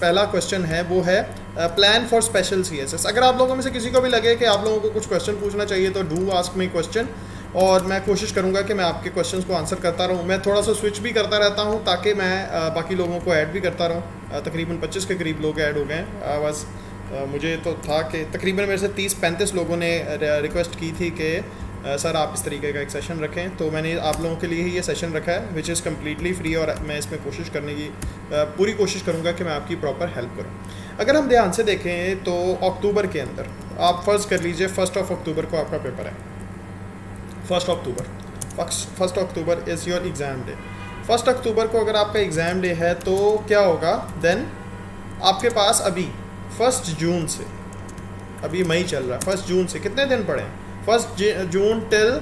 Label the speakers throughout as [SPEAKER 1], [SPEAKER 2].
[SPEAKER 1] पहला क्वेश्चन है वो है प्लान फॉर स्पेशल CSS। अगर आप लोगों में से किसी को भी लगे कि आप लोगों को कुछ क्वेश्चन पूछना चाहिए तो डू आस्क मी क्वेश्चन, और मैं कोशिश करूंगा कि मैं आपके क्वेश्चंस को आंसर करता रहूं। मैं थोड़ा सा स्विच भी करता रहता हूं ताकि मैं बाकी लोगों को ऐड भी करता रहूं। तकरीबन 25 के करीब लोग ऐड हो गए हैं। बस मुझे तो था कि तकरीबन मेरे से 30-35 लोगों ने रिक्वेस्ट की थी कि सर आप इस तरीके का एक सेशन रखें, तो मैंने आप लोगों के लिए ही ये सेशन रखा है विच इज़ कम्प्लीटली फ्री, और मैं इसमें कोशिश करने की पूरी कोशिश करूँगा कि मैं आपकी प्रॉपर हेल्प करूँ। अगर हम ध्यान से देखें तो अक्टूबर के अंदर आप फ़र्ज़ कर लीजिए 1 अक्टूबर को आपका पेपर है। 1 अक्टूबर इज़ योर एग्ज़ाम डे। 1 अक्टूबर को अगर आपका एग्ज़ाम डे है तो क्या होगा देन, आपके पास अभी 1 जून से, अभी मई चल रहा है, 1 जून से कितने दिन पड़े हैं? 1 जून टिल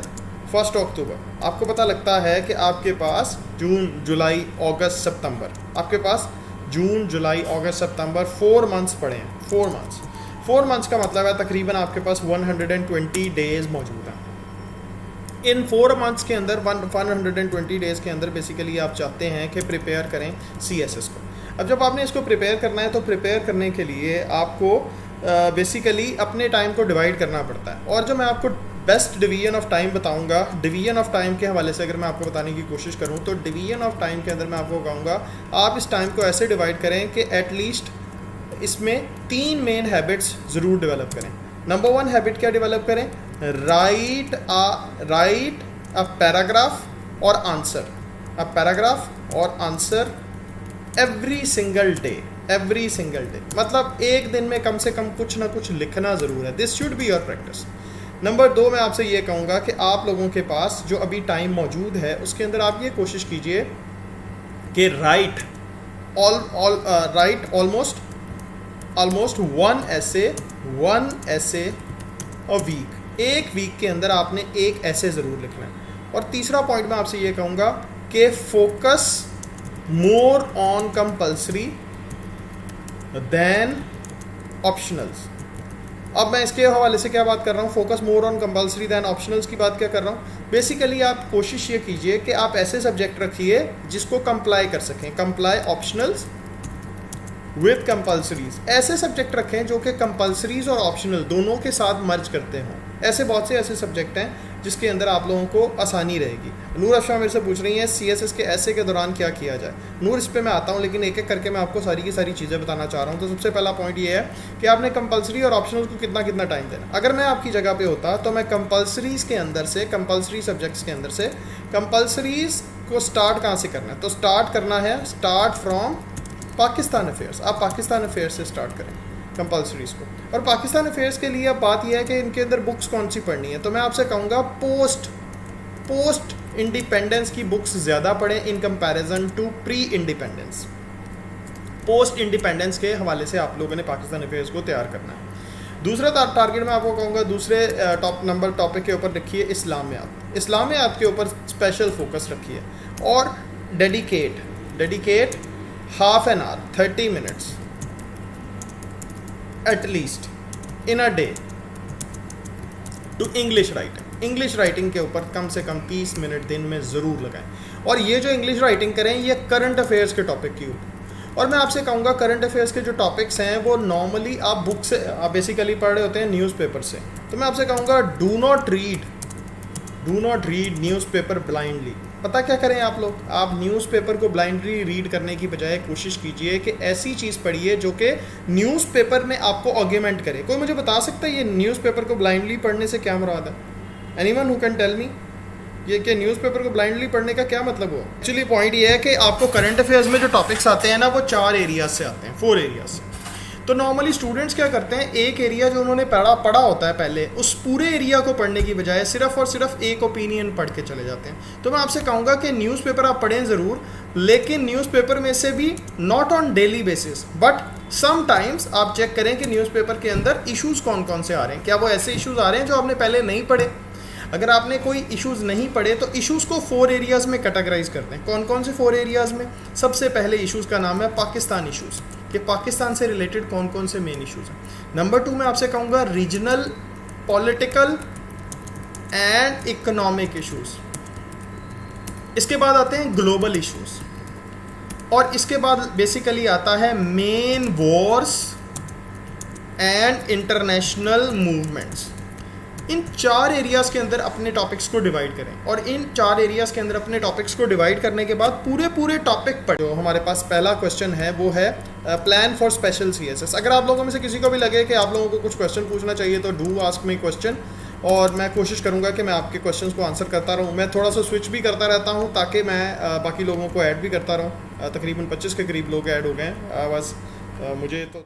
[SPEAKER 1] 1 अक्टूबर। आपको पता लगता है कि आपके पास जून, जुलाई, अगस्त, सितंबर, आपके पास जून, जुलाई, अगस्त, सितंबर 4 मंथ्स पड़े हैं। 4 मंथ्स का मतलब है तकरीबन आपके पास 120 डेज़ मौजूद हैं। इन 4 मंथ्स के अंदर 120 डेज़ के अंदर बेसिकली आप चाहते हैं कि प्रिपेयर करें CSS को। अब जब आपने इसको प्रिपेयर करना है तो प्रिपेयर करने के लिए आपको बेसिकली अपने टाइम को डिवाइड करना पड़ता है। और जो मैं आपको बेस्ट डिवीजन ऑफ टाइम बताऊंगा, डिवीजन ऑफ टाइम के हवाले से अगर मैं आपको बताने की कोशिश करूं तो डिवीजन ऑफ टाइम के अंदर मैं आपको कहूँगा आप इस टाइम को ऐसे डिवाइड करें कि एटलीस्ट इसमें 3 मेन हैबिट्स ज़रूर डेवलप करें। नंबर 1 हैबिट क्या डेवलप करें? राइट अ पैराग्राफ और आंसर, अ पैराग्राफ और आंसर एवरी सिंगल डे। मतलब एक दिन में कम से कम कुछ ना कुछ लिखना ज़रूर है। This should be your practice. Number 2 मैं आपसे ये कहूँगा कि आप लोगों के पास जो अभी टाइम मौजूद है उसके अंदर आप ये कोशिश कीजिए कि राइट ऑलमोस्ट वन ऐसे अ वीक। एक वीक के अंदर आपने एक ऐसे ज़रूर लिखना है। और तीसरा पॉइंट मैं आपसे ये कहूँगा कि focus more on compulsory than optionals. अब मैं इसके हवाले से क्या बात कर रहा हूँ? Focus more on compulsory than optionals की बात क्या कर रहा हूँ? बेसिकली आप कोशिश ये कीजिए कि आप ऐसे सब्जेक्ट रखिए जिसको कंप्लाई कर सकें। Comply optionals with compulsories. ऐसे सब्जेक्ट रखें जो कि कंपल्सरीज और ऑप्शनल दोनों के साथ मर्ज करते हों। ऐसे बहुत से ऐसे सब्जेक्ट हैं जिसके अंदर आप लोगों को आसानी रहेगी। नूर अफशा मेरे से पूछ रही हैं CSS के ऐसे के दौरान क्या किया जाए। नूर इस पे मैं आता हूँ, लेकिन एक एक करके मैं आपको सारी की सारी चीज़ें बताना चाह रहा हूँ। तो सबसे पहला पॉइंट ये है कि आपने कंपल्सरी और ऑप्शनल को कितना कितना टाइम देना। अगर मैं आपकी जगह पे होता तो मैं कंपल्सरीज के अंदर से, कंपल्सरी सब्जेक्ट्स के अंदर से कंपल्सरीज को स्टार्ट कहाँ से करना है? तो स्टार्ट करना है फ्रॉम पाकिस्तान अफेयर्स। आप पाकिस्तान अफेयर्स से स्टार्ट करें कंपल्सरीज को। और पाकिस्तान अफेयर्स के लिए अब बात यह है कि इनके अंदर बुक्स कौन सी पढ़नी है। तो मैं आपसे कहूँगा पोस्ट इंडिपेंडेंस की बुक्स ज़्यादा पढ़ें in comparison to pre independence. Post independence के हवाले से आप लोगों ने पाकिस्तान अफेयर्स को तैयार करना है। दूसरा टारगेट मैं आपको कहूँगा, दूसरे टॉपिक के ऊपर रखिए इस्लामियात के ऊपर स्पेशल फोकस रखिए। और dedicate half an hour 30 minutes at least in a day to English writing के ऊपर कम से कम 30 मिनट दिन में ज़रूर लगाएं। और ये जो इंग्लिश राइटिंग करें ये करंट अफेयर्स के टॉपिक की ऊपर। और मैं आपसे कहूँगा करंट अफेयर्स के जो टॉपिक्स हैं वो नॉर्मली आप बुक से, आप बेसिकली पढ़ रहे होते हैं न्यूज़पेपर से। तो मैं आपसे कहूँगा do not read newspaper blindly. पता क्या करें आप लोग? आप न्यूज़पेपर को ब्लाइंडली रीड करने की बजाय कोशिश कीजिए कि ऐसी चीज़ पढ़िए जो कि न्यूज़पेपर में आपको आर्ग्यूमेंट करे। कोई मुझे बता सकता है ये न्यूज़पेपर को ब्लाइंडली पढ़ने से क्या मुराद है? Anyone who can tell me ये कि न्यूज़पेपर को ब्लाइंडली पढ़ने का क्या मतलब हो? एक्चुअली पॉइंट ये है कि आपको करंट अफेयर्स में जो टॉपिक्स आते हैं ना वो 4 एरियाज से आते हैं, 4 एरियाज से। तो नॉर्मली स्टूडेंट्स क्या करते हैं, एक एरिया जो उन्होंने पढ़ा होता है पहले, उस पूरे एरिया को पढ़ने की बजाय सिर्फ और सिर्फ एक ओपिनियन पढ़ के चले जाते हैं। तो मैं आपसे कहूँगा कि न्यूज़पेपर आप पढ़ें ज़रूर, लेकिन न्यूज़पेपर में से भी not on daily basis but sometimes आप चेक करें कि न्यूज़पेपर के अंदर इश्यूज़ कौन कौन से आ रहे हैं। क्या वो ऐसे इश्यूज़ आ रहे हैं जो आपने पहले नहीं पढ़े? अगर आपने कोई इश्यूज़ नहीं पढ़े तो इश्यूज़ को 4 एरियाज़ में कैटेगराइज करते हैं। कौन कौन से 4 एरियाज़ में? सबसे पहले इश्यूज़ का नाम है पाकिस्तान इश्यूज़, कि पाकिस्तान से रिलेटेड कौन कौन से मेन इश्यूज़ हैं। नंबर 2 मैं आपसे कहूँगा regional, political and economic issues. इसके बाद आते हैं ग्लोबल इश्यूज़। और इसके बाद बेसिकली आता है main Wars and international movements. In 4 areas के अंदर अपने टॉपिक्स को डिवाइड करें, और इन 4 एरियाज़ के अंदर अपने टॉपिक्स को डिवाइड करने के बाद पूरे टॉपिक पर जो हमारे पास पहला क्वेश्चन है वो है प्लान फॉर स्पेशल सीएसएस। अगर आप लोगों में से किसी को भी लगे कि आप लोगों को कुछ क्वेश्चन पूछना चाहिए तो डू आस्क मी क्वेश्चन, और मैं कोशिश करूंगा कि मैं आपके क्वेश्चंस को आंसर करता रहूं। मैं थोड़ा सा स्विच भी करता रहता हूं ताकि मैं बाकी लोगों को ऐड भी करता रहूं। तकरीबन 25 के करीब लोग ऐड हो गए हैं। बस मुझे तो